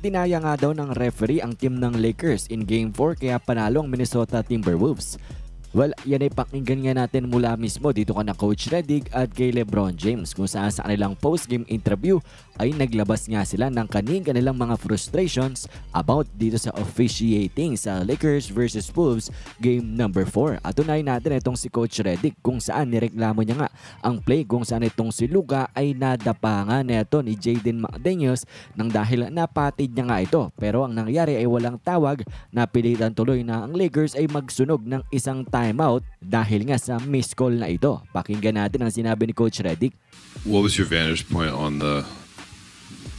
Dinaya nga daw ng referee ang team ng Lakers in Game 4 kaya panalo ang Minnesota Timberwolves. Well, yan ay pakinggan nga natin mula mismo dito ka na Coach Redick at kay LeBron James kung saan sa kanilang post-game interview ay naglabas nga sila ng kanilang mga frustrations about dito sa officiating sa Lakers versus Wolves game number 4. At tunayin natin itong si Coach Redick kung saan nireklamo niya nga ang play kung saan itong si Luka ay nadapa nga neto ni Jaden McDaniels nang dahil napatid niya nga ito. Pero ang nangyari ay walang tawag, napilitan tuloy na ang Lakers ay magsunog ng isang timeout dahil nga sa missed call na ito. Pakinggan natin ang sinabi ni Coach Redick. What was your vantage point on the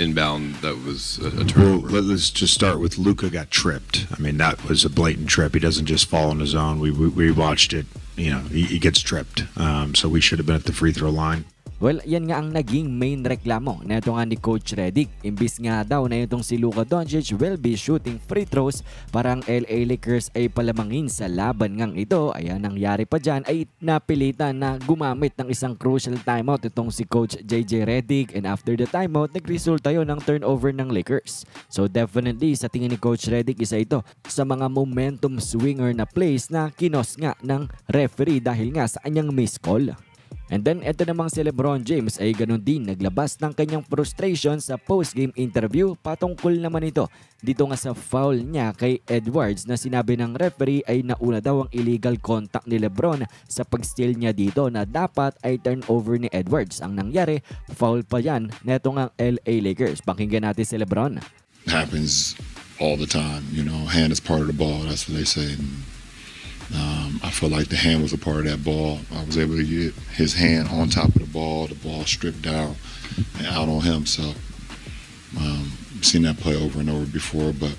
inbound that was a turnover? Well, let's just start with Luka got tripped. I mean, that was a blatant trip. He doesn't just fall on his own. We watched it. You know, he gets tripped. So we should have been at the free throw line. Well, yan nga ang naging main reklamo na ito nga ni Coach Redick. Imbis nga daw na itong si Luka Doncic will be shooting free throws para ang LA Lakers ay palamangin sa laban ngang ito. Ayan, nangyari pa dyan ay napilitan na gumamit ng isang crucial timeout itong si Coach JJ Redick, and after the timeout, nagresulta yun ng turnover ng Lakers. So definitely sa tingin ni Coach Redick, isa ito sa mga momentum swinger na plays na kinos nga ng referee dahil nga sa kanyang miss call. And then ito namang si LeBron James ay ganun din naglabas ng kanyang frustration sa post-game interview patungkol naman ito dito nga sa foul niya kay Edwards na sinabi ng referee ay nauna daw ang illegal contact ni LeBron sa pag-steal niya dito na dapat ay turnover ni Edwards. Ang nangyari, foul pa yan netong ang LA Lakers. Pakinggan natin si LeBron. It happens all the time, you know, hand is part of the ball, that's what they say. I feel like the hand was a part of that ball. I was able to get his hand on top of the ball stripped down and out on him. So, seen that play over and over before, but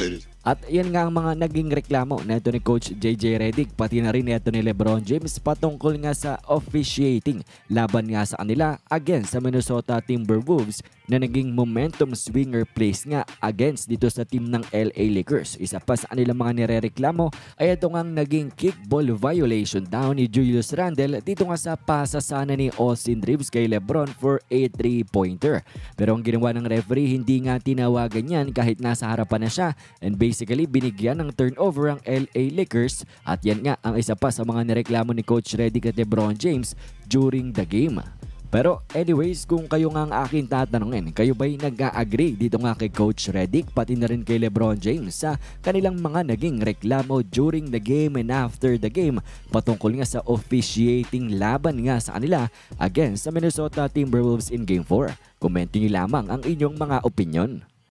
it is. At yan nga ang mga naging reklamo na ito ni Coach JJ Redick pati na rin ito ni LeBron James patungkol nga sa officiating laban nga sa kanila against sa Minnesota Timberwolves na naging momentum swinger plays nga against dito sa team ng LA Lakers. Isa pa sa kanilang mga nirereklamo ay ito nga naging kickball violation down ni Julius Randle dito nga sa pasasana ni Austin Reeves kay LeBron for a 3-pointer. Pero ang ginawa ng referee hindi nga tinawagan yan kahit nasa harapan na siya, and basically binigyan ng turnover ang LA Lakers, at yan nga ang isa pa sa mga nireklamo ni Coach Redick at LeBron James during the game. Pero anyways, kung kayo nga ang akin tatanungin, kayo ba'y nag-a-agree dito nga kay Coach Redick pati na rin kay LeBron James sa kanilang mga naging reklamo during the game and after the game patungkol nga sa officiating laban nga sa kanila against sa Minnesota Timberwolves in Game 4? Komento nyo lamang ang inyong mga opinion.